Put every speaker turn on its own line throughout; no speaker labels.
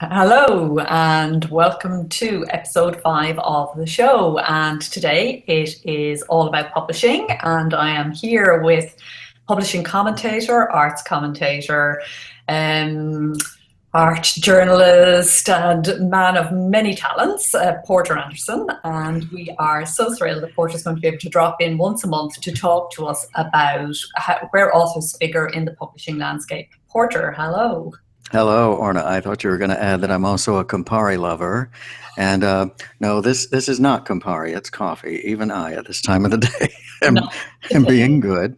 Hello and welcome to episode 5 of the show. And today it is all about publishing, and I am here with publishing commentator, arts commentator, um, art journalist, and man of many talents, Porter Anderson. And we are so thrilled that Porter is going to be able to drop in once a month to talk to us about where authors figure in the publishing landscape. Porter, hello.
Hello, Orna. I thought you were going to add that I'm also a Campari lover. And no, this is not Campari, it's coffee. Even I, at this time of the day, am being good.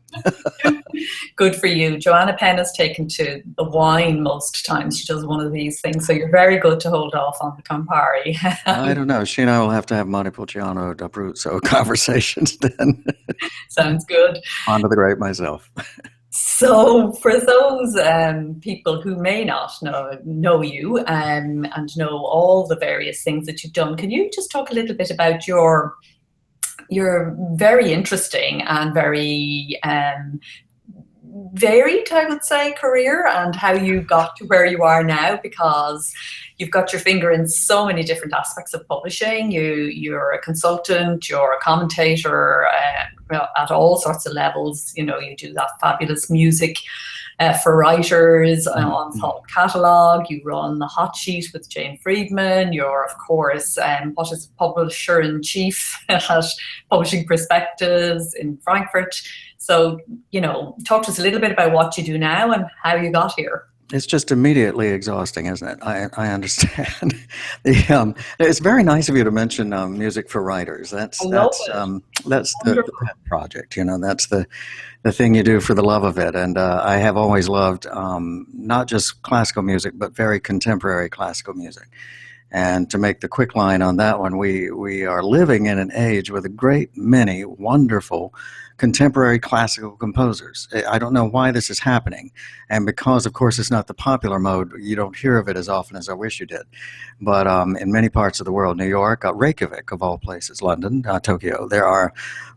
Good for you. Joanna Penn has taken to the wine most times. She does one of these things. So you're very good to hold off on the Campari.
I don't know. She and I will have to have Montepulciano d'Abruzzo conversations then.
Sounds good.
On to the grape myself.
So for those people who may not know you and know all the various things that you've done, can you just talk a little bit about your very interesting and very varied, I would say, career, and how you got to where you are now? Because you've got your finger in so many different aspects of publishing. You're a consultant, you're a commentator at all sorts of levels. You know, you do that fabulous music for writers on Thought Catalog. You run the Hot Sheet with Jane Friedman. You're, of course, publisher-in-chief at Publishing Perspectives in Frankfurt. So, talk to us a little bit about what you do now and how you got here.
It's just immediately exhausting, isn't it? I understand. It's very nice of you to mention music for writers. That's the pet project. That's the thing you do for the love of it. And I have always loved not just classical music, but very contemporary classical music. And to make the quick line on that one, we are living in an age with a great many wonderful contemporary classical composers. I don't know why this is happening. And because, of course, it's not the popular mode, you don't hear of it as often as I wish you did. But in many parts of the world, New York, Reykjavik, of all places, London, Tokyo, there are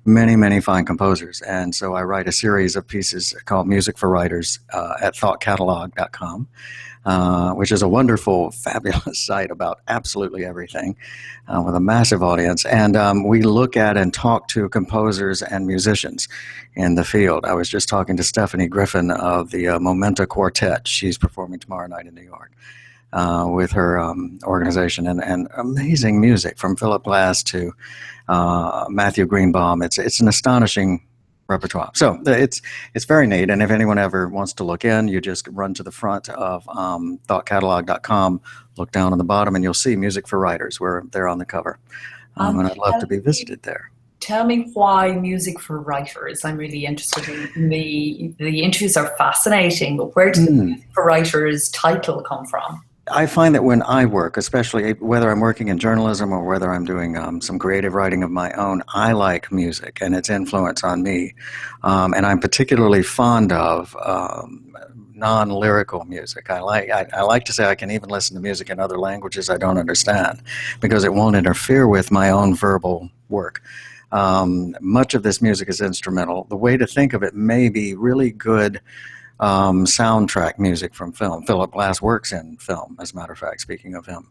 many, many fine composers. And so I write a series of pieces called Music for Writers at thoughtcatalog.com. Which is a wonderful, fabulous site about absolutely everything with a massive audience. And we look at and talk to composers and musicians in the field. I was just talking to Stephanie Griffin of the Momenta Quartet. She's performing tomorrow night in New York with her organization, and amazing music from Philip Glass to Matthew Greenbaum. It's an astonishing repertoire. So it's very neat, and if anyone ever wants to look in, you just run to the front of thoughtcatalog.com, look down on the bottom, and you'll see Music for Writers, where they're on the cover. And I'd love to be visited there.
Tell me why Music for Writers. I'm really interested in the interviews are fascinating, but where does the Music for Writers title come from?
I find that when I work, especially whether I'm working in journalism or whether I'm doing some creative writing of my own, I like music and its influence on me. And I'm particularly fond of non-lyrical music. I like to say I can even listen to music in other languages I don't understand because it won't interfere with my own verbal work. Much of this music is instrumental. The way to think of it may be really good soundtrack music from film. Philip Glass works in film, as a matter of fact, speaking of him.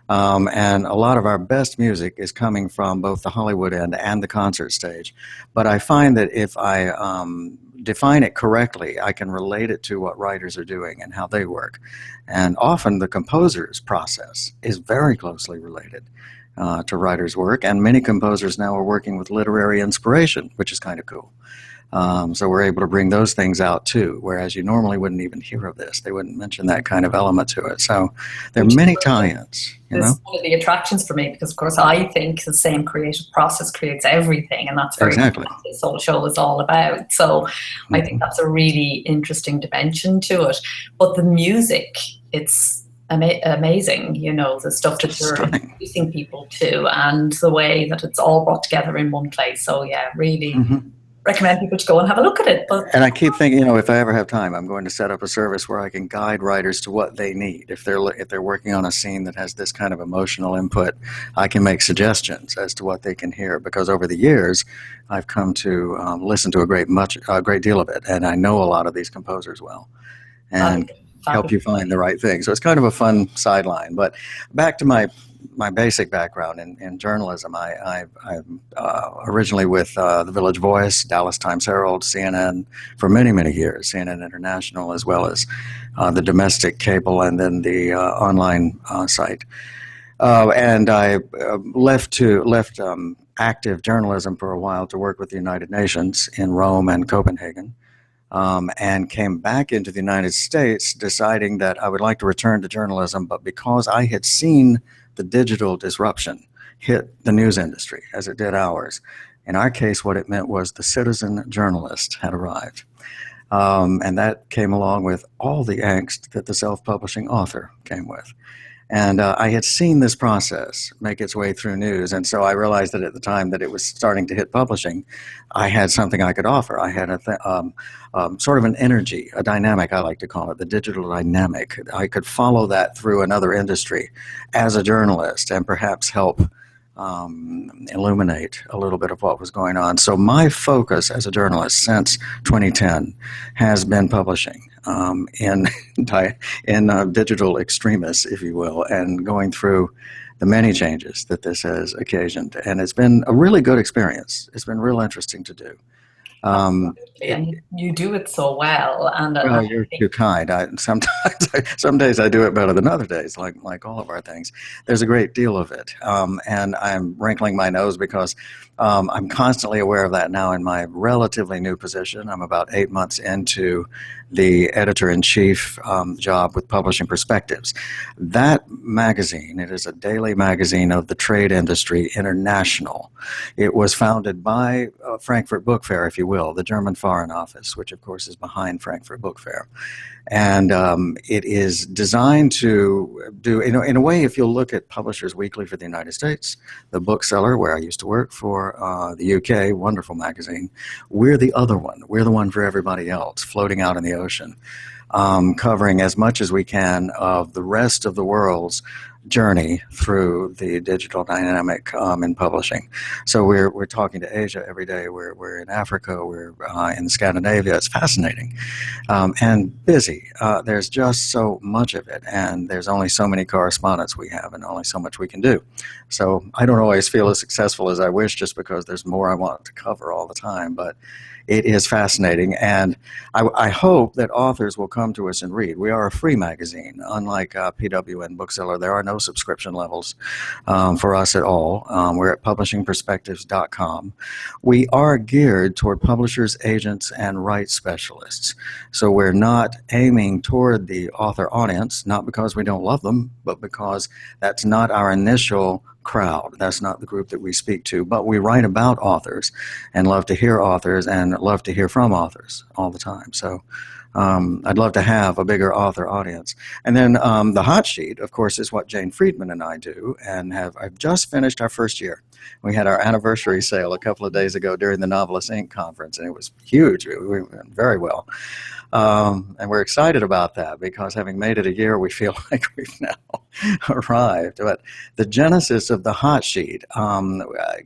And a lot of our best music is coming from both the Hollywood end and the concert stage. But I find that if I define it correctly, I can relate it to what writers are doing and how they work. And often the composer's process is very closely related to writers' work. And many composers now are working with literary inspiration, which is kind of cool. So we're able to bring those things out too, whereas you normally wouldn't even hear of this. They wouldn't mention that kind of element to it. So there are many tie-ins.
This is one of the attractions for me because, of course, I think the same creative process creates everything, and that's very much what this whole show is all about. So I think that's a really interesting dimension to it. But the music, it's amazing, the stuff that you're introducing people to and the way that it's all brought together in one place. So yeah, really recommend people to go and have a look at it.
And I keep thinking, if I ever have time, I'm going to set up a service where I can guide writers to what they need. If they're working on a scene that has this kind of emotional input, I can make suggestions as to what they can hear. Because over the years, I've come to listen to a great deal of it, and I know a lot of these composers well. And help you find the right thing. So it's kind of a fun sideline. But back to my basic background in journalism. I'm originally with the Village Voice, Dallas Times-Herald, CNN for many, many years, CNN International, as well as the domestic cable and then the online site. And I left active journalism for a while to work with the United Nations in Rome and Copenhagen. And came back into the United States deciding that I would like to return to journalism, but because I had seen the digital disruption hit the news industry as it did ours, in our case what it meant was the citizen journalist had arrived. And that came along with all the angst that the self-publishing author came with. And I had seen this process make its way through news, and so I realized that at the time that it was starting to hit publishing, I had something I could offer. I had sort of an energy, a dynamic, I like to call it, the digital dynamic. I could follow that through another industry as a journalist and perhaps help illuminate a little bit of what was going on. So my focus as a journalist since 2010 has been publishing in digital extremis, if you will, and going through the many changes that this has occasioned. And it's been a really good experience. It's been real interesting to do.
And you do it so well. And
well, you're too kind. Some days I do it better than other days, like all of our things. There's a great deal of it, and I'm wrinkling my nose because I'm constantly aware of that now in my relatively new position. I'm about 8 months into the editor-in-chief job with Publishing Perspectives. That magazine, it is a daily magazine of the trade industry international. It was founded by Frankfurt Book Fair, if you will, the German Foreign Office, which of course is behind Frankfurt Book Fair. And it is designed to do, in a way, if you'll look at Publishers Weekly for the United States, the bookseller where I used to work for the UK, wonderful magazine, we're the other one. We're the one for everybody else, floating out in the ocean, covering as much as we can of the rest of the world's journey through the digital dynamic in publishing. So we're talking to Asia every day. We're in Africa. We're in Scandinavia. It's fascinating and busy. There's just so much of it, and there's only so many correspondents we have, and only so much we can do. So I don't always feel as successful as I wish, just because there's more I want to cover all the time. But it is fascinating, and I hope that authors will come to us and read. We are a free magazine. Unlike PWN Bookseller, there are no subscription levels for us at all. We're at publishingperspectives.com. We are geared toward publishers, agents, and rights specialists. So we're not aiming toward the author audience, not because we don't love them, but because that's not our initial crowd. That's not the group that we speak to, but we write about authors and love to hear authors and love to hear from authors all the time. So I'd love to have a bigger author audience. And then the hot sheet, of course, is what Jane Friedman and I do, and I've just finished our first year. We had our anniversary sale a couple of days ago during the Novelist Inc. conference, and it was huge. We went very well. And we're excited about that because having made it a year, we feel like we've now arrived. But the genesis of the hot sheet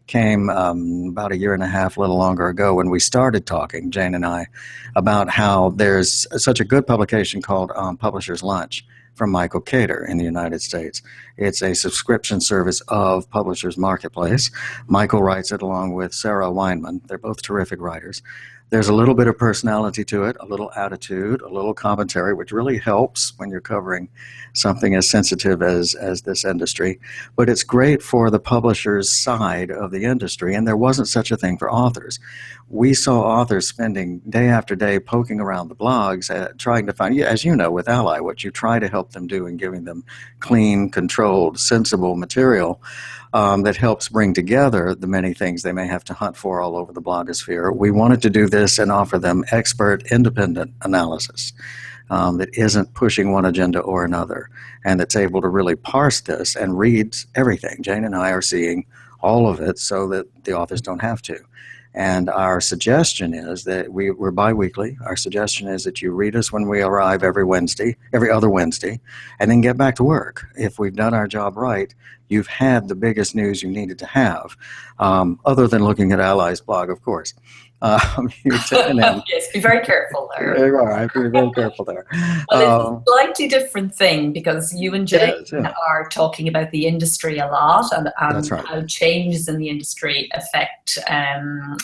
came about a year and a half, a little longer ago, when we started talking, Jane and I, about how there's such a good publication called Publisher's Lunch from Michael Cater in the United States. It's a subscription service of Publishers Marketplace. Michael writes it along with Sarah Weinman. They're both terrific writers. There's a little bit of personality to it, a little attitude, a little commentary, which really helps when you're covering something as sensitive as this industry. But it's great for the publisher's side of the industry, and there wasn't such a thing for authors. We saw authors spending day after day poking around the blogs, trying to find, as you know, with Ally, what you try to help them do in giving them clean, controlled, sensible material that helps bring together the many things they may have to hunt for all over the blogosphere. We wanted to do this and offer them expert, independent analysis that isn't pushing one agenda or another, and that's able to really parse this and read everything. Jane and I are seeing all of it so that the authors don't have to. And our suggestion is that we're bi-weekly. Our suggestion is that you read us when we arrive every other Wednesday, and then get back to work. If we've done our job right, you've had the biggest news you needed to have, other than looking at Ally's blog, of course.
You've taken in. Yes, be very careful there.
There you are. I have to be very careful there.
Well, it's a slightly different thing because you and Jane are talking about the industry a lot and right. How changes in the industry affect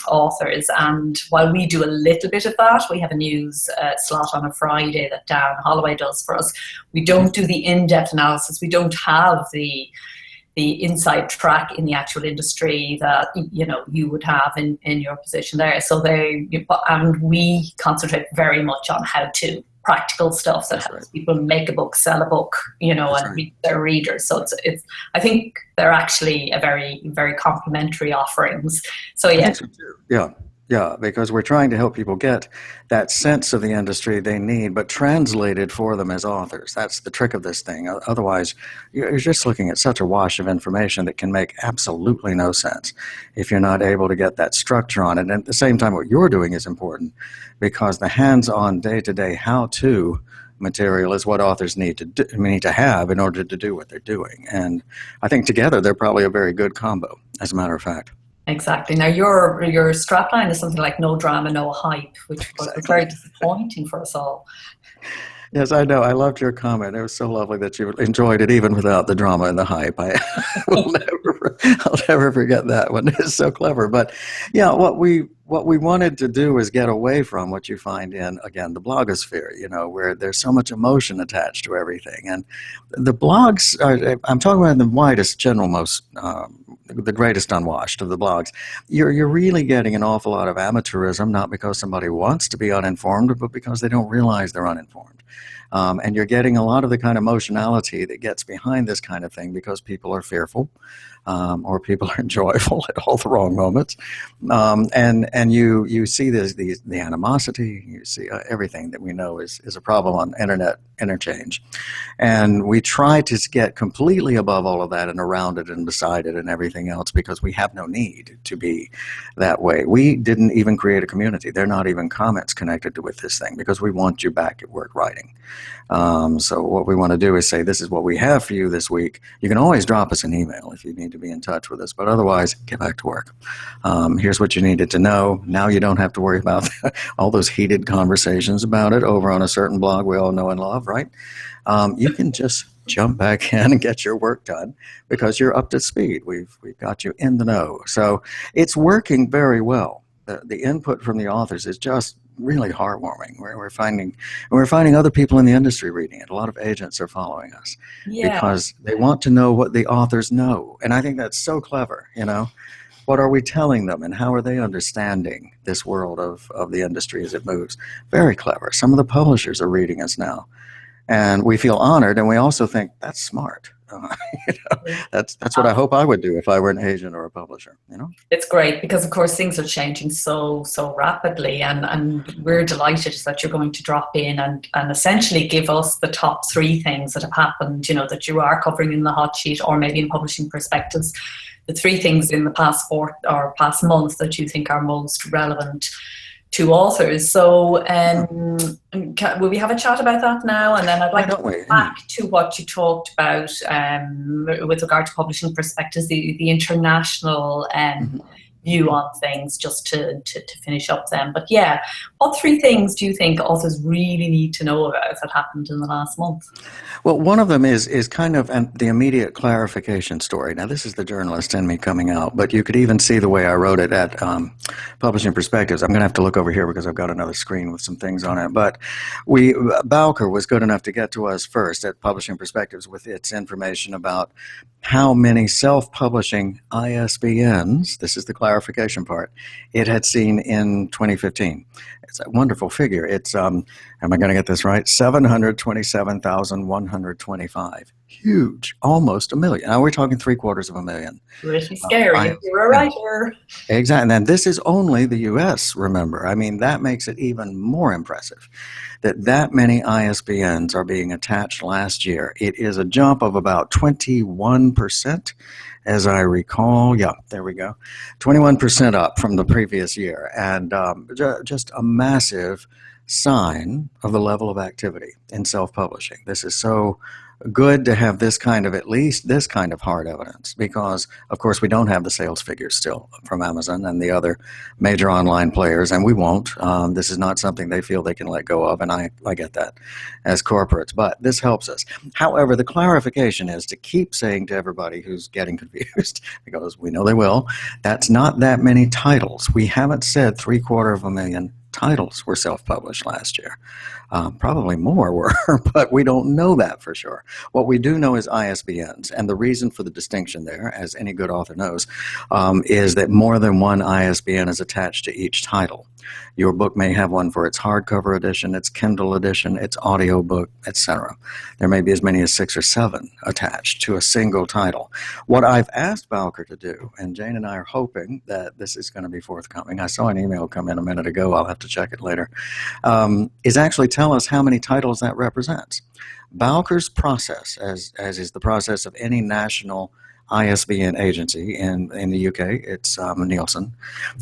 authors. And while we do a little bit of that, we have a news slot on a Friday that Dan Holloway does for us. We don't do the in-depth analysis. We don't have the inside track in the actual industry that you would have in your position there. So and we concentrate very much on how to practical stuff that helps people make a book, sell a book, and reach their readers. So it's I think they're actually a very, very complementary offerings. So yeah.
I think so too. Yeah, because we're trying to help people get that sense of the industry they need, but translated for them as authors. That's the trick of this thing. Otherwise, you're just looking at such a wash of information that can make absolutely no sense if you're not able to get that structure on it. And at the same time, what you're doing is important because the hands-on, day-to-day how-to material is what authors need to have in order to do what they're doing. And I think together they're probably a very good combo, as a matter of fact.
Exactly. Now, your strapline is something like "No drama, no hype," which was very disappointing for us all.
Yes, I know. I loved your comment. It was so lovely that you enjoyed it even without the drama and the hype. I'll never forget that one. It's so clever. But yeah, what we wanted to do is get away from what you find in, again, the blogosphere, where there's so much emotion attached to everything. And the blogs, I'm talking about the widest, the greatest unwashed of the blogs. You're really getting an awful lot of amateurism, not because somebody wants to be uninformed, but because they don't realize they're uninformed. And you're getting a lot of the kind of emotionality that gets behind this kind of thing because people are fearful or people are joyful at all the wrong moments. And you see the animosity, you see everything that we know is a problem on internet interchange. And we try to get completely above all of that and around it and beside it and everything else because we have no need to be that way. We didn't even create a community. There are not even comments connected with this thing because we want you back at work writing. So what we want to do is say, this is what we have for you this week. You can always drop us an email if you need to be in touch with us, but otherwise, get back to work. Here's what you needed to know. Now you don't have to worry about all those heated conversations about it over on a certain blog we all know and love, right? You can just jump back in and get your work done because you're up to speed. We've got you in the know. So it's working very well. The input from the authors is just really heartwarming. We're finding other people in the industry reading it. A lot of agents are following us because they want to know what the authors know. And I think that's so clever, What are we telling them and how are they understanding this world of the industry as it moves? Very clever. Some of the publishers are reading us now. And we feel honored, and we also think that's smart. That's what I hope I would do if I were an agent or a publisher.
It's great because, of course, things are changing so rapidly, and we're delighted that you're going to drop in and essentially give us the top 3 things that have happened. That you are covering in the hot sheet or maybe in Publishing Perspectives. The 3 things in the past month that you think are most relevant to authors. So will we have a chat about that now? And then I'd like to go back to what you talked about with regard to Publishing Perspectives, the international view on things, just to finish up then. But yeah, what 3 things do you think authors really need to know about that happened in the last month?
Well, one of them is kind of the immediate clarification story. Now, this is the journalist in me coming out, but you could even see the way I wrote it at Publishing Perspectives. I'm going to have to look over here because I've got another screen with some things on it. But Bowker was good enough to get to us first at Publishing Perspectives with its information about how many self-publishing ISBNs, this is the clarification part, it had seen in 2015. It's a wonderful figure. It's, am I going to get this right? 727,125. Huge. Almost a million. Now we're talking 750,000.
Pretty scary. You're a writer.
Exactly. And then this is only the U.S., remember. I mean, that makes it even more impressive that many ISBNs are being attached last year. It is a jump of about 21%, as I recall. Yeah, there we go. 21% up from the previous year. And just a massive sign of the level of activity in self-publishing. This is so good to have this kind of, at least this kind of hard evidence, because of course we don't have the sales figures still from Amazon and the other major online players, and we won't. This is not something they feel they can let go of, and I get that as corporates, but this helps us. However, the clarification is to keep saying to everybody who's getting confused, because we know they will, that's not that many titles. We haven't said 750,000 titles were self-published last year. Probably more were, but we don't know that for sure. What we do know is ISBNs, and the reason for the distinction there, as any good author knows, is that more than one ISBN is attached to each title. Your book may have one for its hardcover edition, its Kindle edition, its audiobook, etc. There may be as many as 6 or 7 attached to a single title. What I've asked Bowker to do, and Jane and I are hoping that this is going to be forthcoming. I saw an email come in a minute ago, I'll have to check it later, is actually tell us how many titles that represents. Bowker's process, as is the process of any national ISBN agency in the UK, it's Nielsen,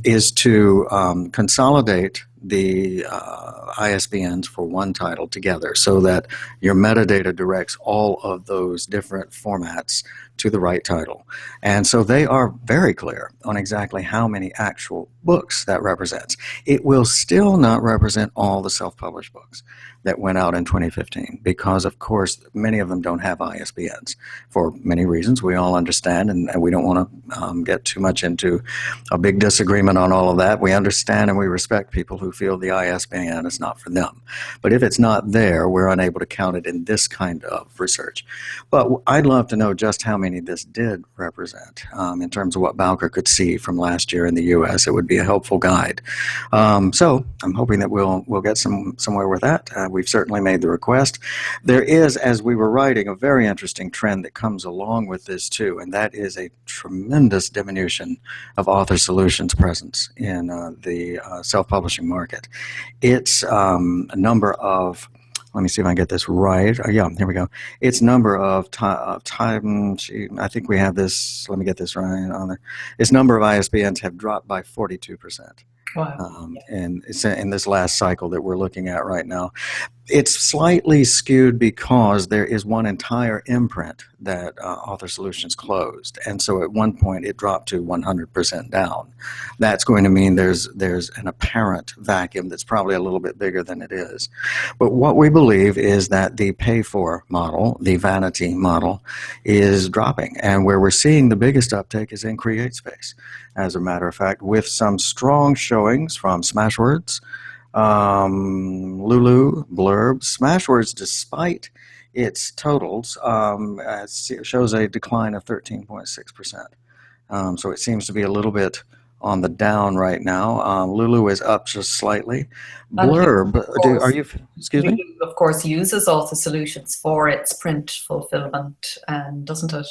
is to consolidate the ISBNs for one title together so that your metadata directs all of those different formats to the right title. And so they are very clear on exactly how many actual books that represents. It will still not represent all the self-published books that went out in 2015 because, of course, many of them don't have ISBNs for many reasons we all understand, and we don't want to get too much into a big disagreement on all of that. We understand and we respect people who feel the ISBN is not for them. But if it's not there, we're unable to count it in this kind of research. But I'd love to know just how many this did represent in terms of what Bowker could see from last year in the U.S. It would be a helpful guide. So I'm hoping that we'll get somewhere with that. We've certainly made the request. There is, as we were writing, a very interesting trend that comes along with this too, and that is a tremendous diminution of Author Solutions' presence in the self-publishing market. It's a number of, let me see if I can get this right. Yeah, here we go. Its number of time, I think we have this, let me get this right on there. Its number of ISBNs have dropped by 42%.
Wow.
And it's in this last cycle that we're looking at right now. It's slightly skewed because there is one entire imprint that Author Solutions closed, and so at one point it dropped to 100% down. That's going to mean there's an apparent vacuum that's probably a little bit bigger than it is. But what we believe is that the pay-for model, the vanity model, is dropping, and where we're seeing the biggest uptake is in CreateSpace. As a matter of fact, with some strong showings from Smashwords, Lulu, Blurb. Smashwords, despite its totals, shows a decline of 13.6%. So it seems to be a little bit on the down right now. Lulu is up just slightly. Blurb, excuse me?
Lulu, of course, uses Author Solutions for its print fulfillment, doesn't it?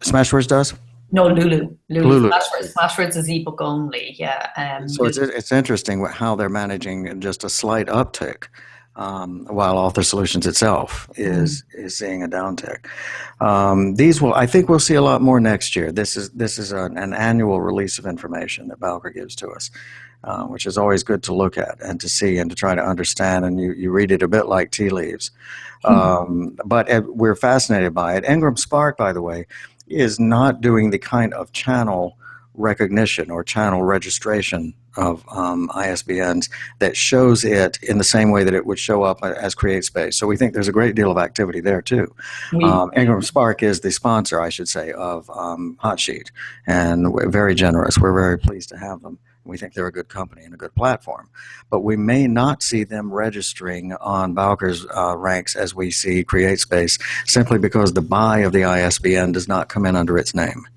Smashwords does?
No, Lulu. Smashwords is ebook only, yeah.
So it's interesting how they're managing just a slight uptick, while Author Solutions itself is seeing a downtick. I think we'll see a lot more next year. This is an annual release of information that Bowker gives to us, which is always good to look at and to see and to try to understand, and you read it a bit like tea leaves. But we're fascinated by it. Ingram Spark, by the way, is not doing the kind of channel recognition or channel registration of ISBNs that shows it in the same way that it would show up as CreateSpace. So we think there's a great deal of activity there too. Ingram Spark is the sponsor, I should say, of Hotsheet, and we're very generous. We're very pleased to have them. We think they're a good company and a good platform. But we may not see them registering on Bowker's ranks as we see CreateSpace, simply because the buy of the ISBN does not come in under its name.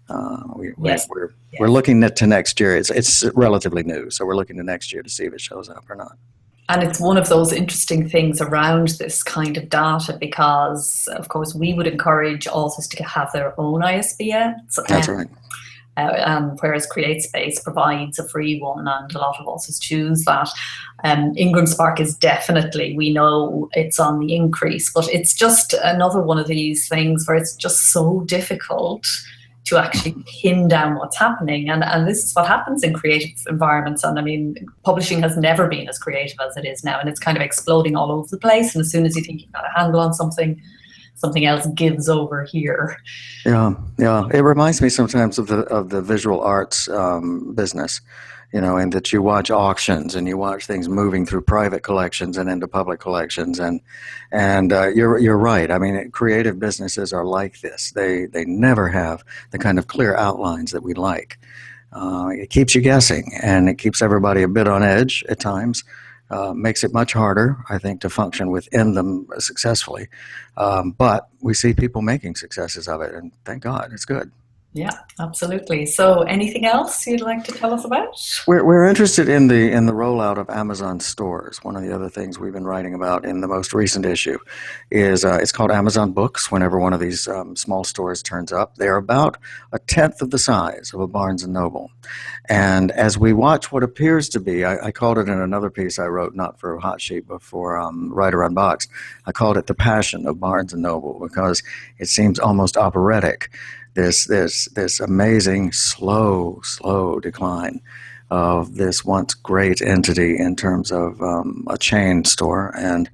We're looking to next year. It's relatively new, so we're looking to next year to see if it shows up or not.
And it's one of those interesting things around this kind of data because, of course, we would encourage authors to have their own ISBNs.
That's right.
Whereas CreateSpace provides a free one, and a lot of authors choose that. Ingram Spark is definitely, we know it's on the increase, but it's just another one of these things where it's just so difficult to actually pin down what's happening. And this is what happens in creative environments. And I mean, publishing has never been as creative as it is now, and it's kind of exploding all over the place. And as soon as you think you've got a handle on something, something else gives over here.
Yeah, yeah. It reminds me sometimes of the visual arts business, and that you watch auctions and you watch things moving through private collections and into public collections, and you're right. I mean, creative businesses are like this. They never have the kind of clear outlines that we like. It keeps you guessing, and it keeps everybody a bit on edge at times. Makes it much harder, I think, to function within them successfully. But we see people making successes of it, and thank God, it's good.
Yeah, absolutely. So anything else you'd like to tell us about?
We're interested in the rollout of Amazon stores. One of the other things we've been writing about in the most recent issue is it's called Amazon Books. Whenever one of these small stores turns up, they're about a tenth of the size of a Barnes & Noble. And as we watch what appears to be, I called it in another piece I wrote, not for Hot Sheet, but for Writer Unboxed, I called it The Passion of Barnes & Noble, because it seems almost operatic. This amazing slow decline of this once great entity in terms of a chain store, and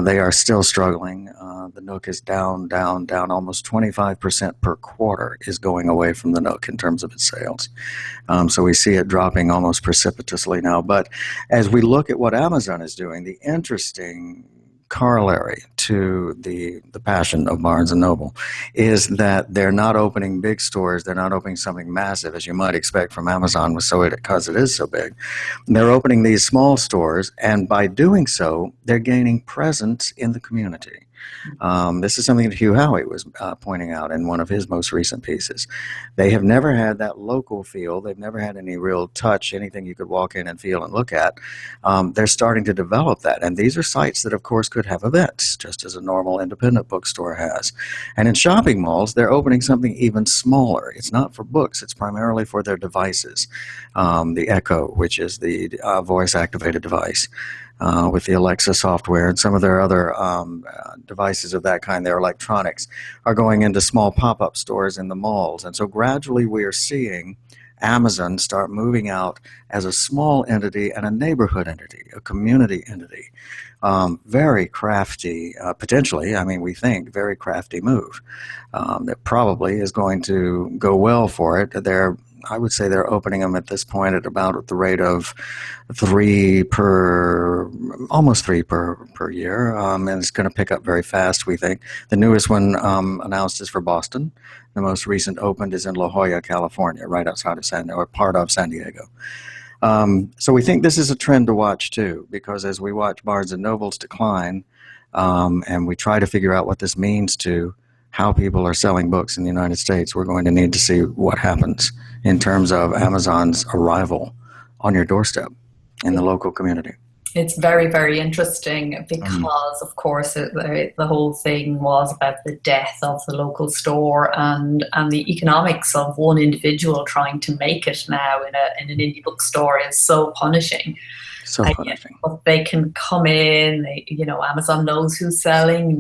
they are still struggling. The Nook is down almost 25% per quarter is going away from the Nook in terms of its sales. So we see it dropping almost precipitously now. But as we look at what Amazon is doing, the interesting corollary to the passion of Barnes & Noble is that they're not opening big stores. They're not opening something massive, as you might expect from Amazon, because it is so big. They're opening these small stores, and by doing so, they're gaining presence in the community. This is something that Hugh Howey was pointing out in one of his most recent pieces. They have never had that local feel. They've never had any real touch, anything you could walk in and feel and look at. They're starting to develop that. And these are sites that, of course, could have events, just as a normal independent bookstore has. And in shopping malls, they're opening something even smaller. It's not for books. It's primarily for their devices. The Echo, which is the voice-activated device. With the Alexa software and some of their other devices of that kind, their electronics, are going into small pop-up stores in the malls. And so gradually we are seeing Amazon start moving out as a small entity and a neighborhood entity, a community entity. Very crafty, potentially, we think, very crafty move that probably is going to go well for it. I would say they're opening them at this point at about at the rate of almost three per year, and it's going to pick up very fast, we think. The newest one announced is for Boston. The most recent opened is in La Jolla, California, right outside of part of San Diego. So we think this is a trend to watch too, because as we watch Barnes & Noble's decline, and we try to figure out what this means to how people are selling books in the United States, we're going to need to see what happens in terms of Amazon's arrival on your doorstep in the local community.
It's very, very interesting because, of course, the whole thing was about the death of the local store and the economics of one individual trying to make it now in an indie bookstore is so punishing.
So punishing.
But they can come in, Amazon knows who's selling,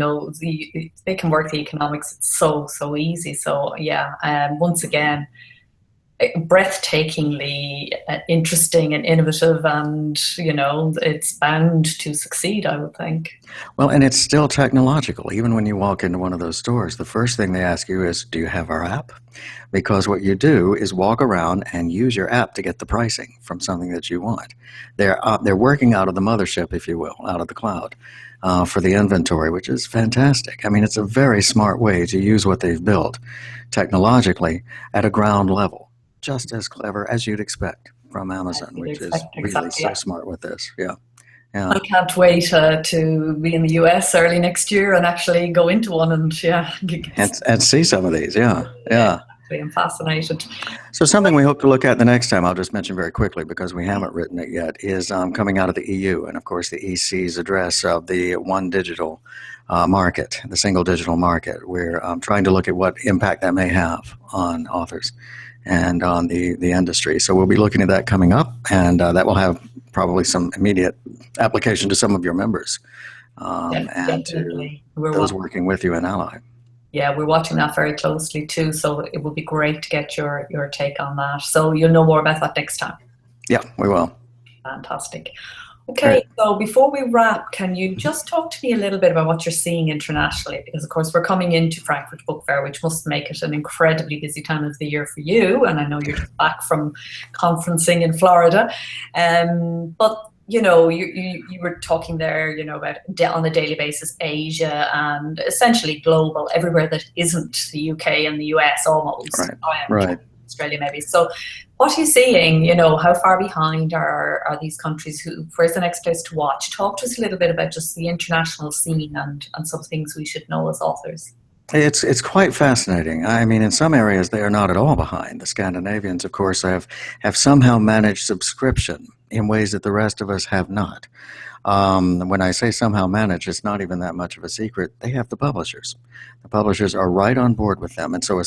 they can work the economics. It's so easy. So, once again, breathtakingly interesting and innovative, and it's bound to succeed, I would think.
Well, and it's still technological. Even when you walk into one of those stores, the first thing they ask you is, do you have our app? Because what you do is walk around and use your app to get the pricing from something that you want. They're working out of the mothership, if you will, out of the cloud for the inventory, which is fantastic. It's a very smart way to use what they've built technologically at a ground level. Just as clever as you'd expect from Amazon, which is really so smart with this. Yeah.
I can't wait to be in the US early next year and actually go into one and
see some of these. Yeah.
I'm fascinated.
So something we hope to look at the next time, I'll just mention very quickly because we haven't written it yet, is coming out of the EU and, of course, the EC's address of the one digital market, the single digital market. We're trying to look at what impact that may have on authors and on the industry. So we'll be looking at that coming up, and that will have probably some immediate application to some of your members and to those working with you in Ally.
Yeah, we're watching that very closely too, so it will be great to get your take on that. So you'll know more about that next time.
Yeah, we will.
Fantastic. Okay, so before we wrap, can you just talk to me a little bit about what you're seeing internationally? Because, of course, we're coming into Frankfurt Book Fair, which must make it an incredibly busy time of the year for you. And I know you're just back from conferencing in Florida. But, you know, you were talking there, you know, about on a daily basis, Asia and essentially global, everywhere that isn't the UK and the US almost.
Right.
Australia maybe. So what are you seeing? You know, how far behind are these countries? Where's the next place to watch? Talk to us a little bit about just the international scene and some things we should know as authors.
It's quite fascinating. I mean, in some areas they are not at all behind. The Scandinavians, of course, have somehow managed subscription in ways that the rest of us have not. When I say somehow managed, it's not even that much of a secret. They have the publishers. The publishers are right on board with them. And so a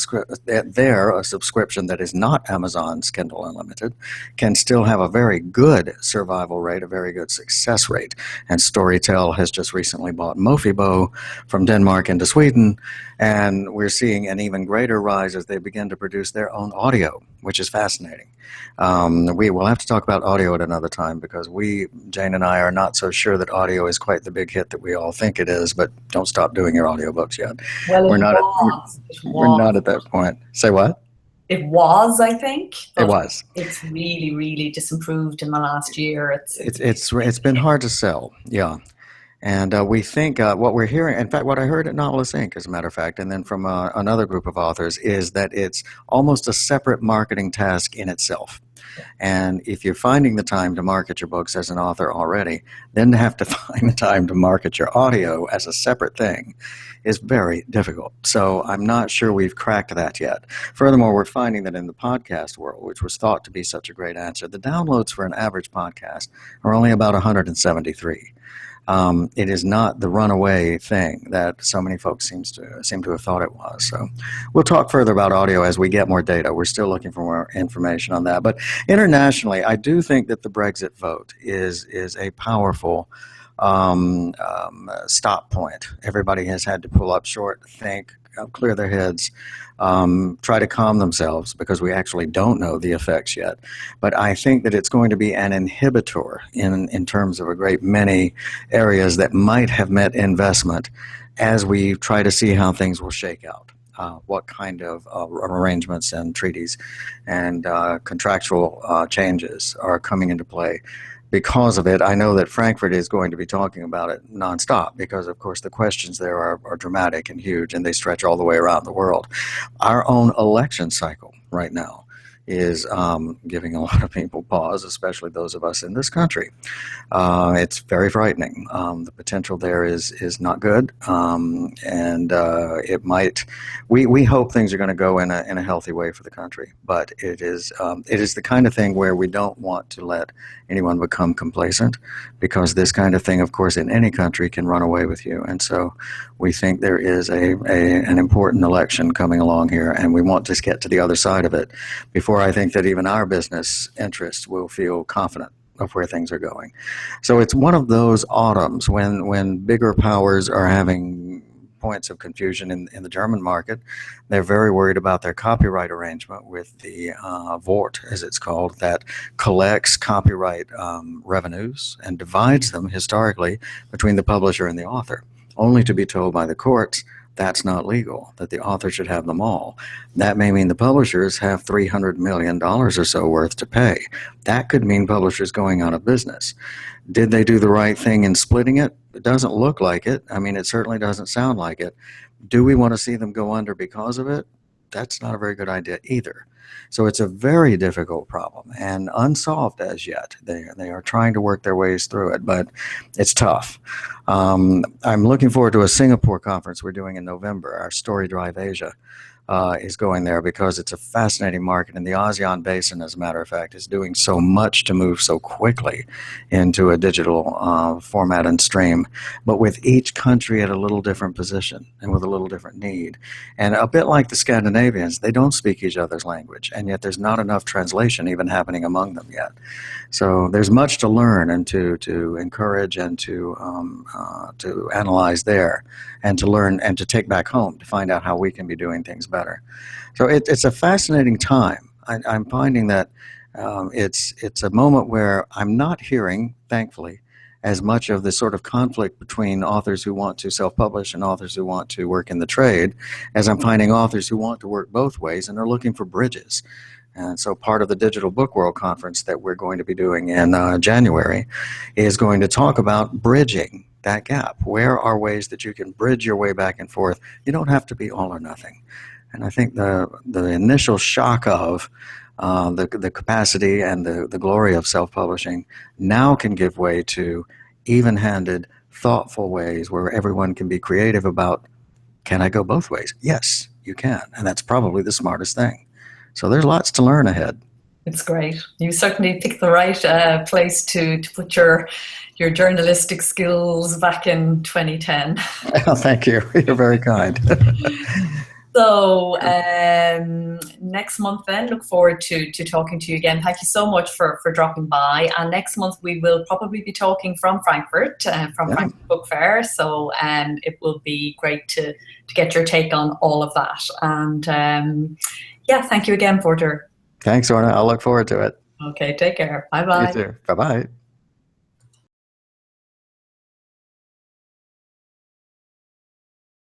subscription that is not Amazon's Kindle Unlimited can still have a very good survival rate, a very good success rate. And Storytel has just recently bought Mofibo from Denmark into Sweden. And we're seeing an even greater rise as they begin to produce their own audio, which is fascinating. We will have to talk about audio at another time because Jane and I, are not so sure that audio is quite the big hit that we all think it is, but don't stop doing your audiobooks yet.
Well,
we're not at that point. Say what?
It was, I think.
It was.
It's really, really disimproved in the last year.
It's been hard to sell, yeah. And we think what we're hearing, in fact, what I heard at Novelist Inc., as a matter of fact, and then from another group of authors, is that it's almost a separate marketing task in itself. And if you're finding the time to market your books as an author already, then to have to find the time to market your audio as a separate thing is very difficult. So I'm not sure we've cracked that yet. Furthermore, we're finding that in the podcast world, which was thought to be such a great answer, the downloads for an average podcast are only about 173. It is not the runaway thing that so many folks seem to have thought it was. So we'll talk further about audio as we get more data. We're still looking for more information on that. But internationally, I do think that the Brexit vote is a powerful stop point. Everybody has had to pull up short, think, clear their heads, try to calm themselves because we actually don't know the effects yet. But I think that it's going to be an inhibitor in terms of a great many areas that might have met investment as we try to see how things will shake out. What kind of arrangements and treaties and contractual changes are coming into play. Because of it, I know that Frankfurt is going to be talking about it nonstop because, of course, the questions there are dramatic and huge, and they stretch all the way around the world. Our own election cycle right now is giving a lot of people pause, especially those of us in this country. It's very frightening. The potential there is not good, and it might. We hope things are going to go in a healthy way for the country, but it is the kind of thing where we don't want to let anyone become complacent, because this kind of thing, of course, in any country can run away with you, and so we think there is an important election coming along here, and we want to get to the other side of it before I think that even our business interests will feel confident of where things are going. So it's one of those autumns when bigger powers are having points of confusion in the German market. They're very worried about their copyright arrangement with the Vort, as it's called, that collects copyright revenues and divides them historically between the publisher and the author, only to be told by the courts that's not legal, that the author should have them all. That may mean the publishers have $300 million or so worth to pay. That could mean publishers going out of business. Did they do the right thing in splitting it? It doesn't look like it. I mean, it certainly doesn't sound like it. Do we want to see them go under because of it? That's not a very good idea either. So it's a very difficult problem and unsolved as yet. They are trying to work their ways through it, but it's tough. I'm looking forward to a Singapore conference we're doing in November. Our Story Drive Asia is going there because it's a fascinating market, and the ASEAN basin, as a matter of fact, is doing so much to move so quickly into a digital format and stream, but with each country at a little different position and with a little different need. And a bit like the Scandinavians, they don't speak each other's language, and yet there's not enough translation even happening among them yet. So there's much to learn and to encourage and to analyze there, and to learn and to take back home to find out how we can be doing things better. So it's a fascinating time. I'm finding that it's a moment where I'm not hearing, thankfully, as much of the sort of conflict between authors who want to self-publish and authors who want to work in the trade as I'm finding authors who want to work both ways and are looking for bridges. And so part of the Digital Book World Conference that we're going to be doing in January is going to talk about bridging that gap. Where are ways that you can bridge your way back and forth? You don't have to be all or nothing. And I think the initial shock of the capacity and the glory of self-publishing now can give way to even-handed, thoughtful ways where everyone can be creative about, can I go both ways? Yes, you can. And that's probably the smartest thing. So there's lots to learn ahead.
It's great. You certainly picked the right place to put your journalistic skills back in 2010.
Oh, thank you. You're very kind.
So next month then, look forward to talking to you again. Thank you so much for dropping by. And next month we will probably be talking from Frankfurt, Frankfurt Book Fair. So it will be great to get your take on all of that. And yeah, thank you again, Porter.
Thanks, Orna. I'll look forward to it.
Okay, take care. Bye-bye.
You too. Bye-bye.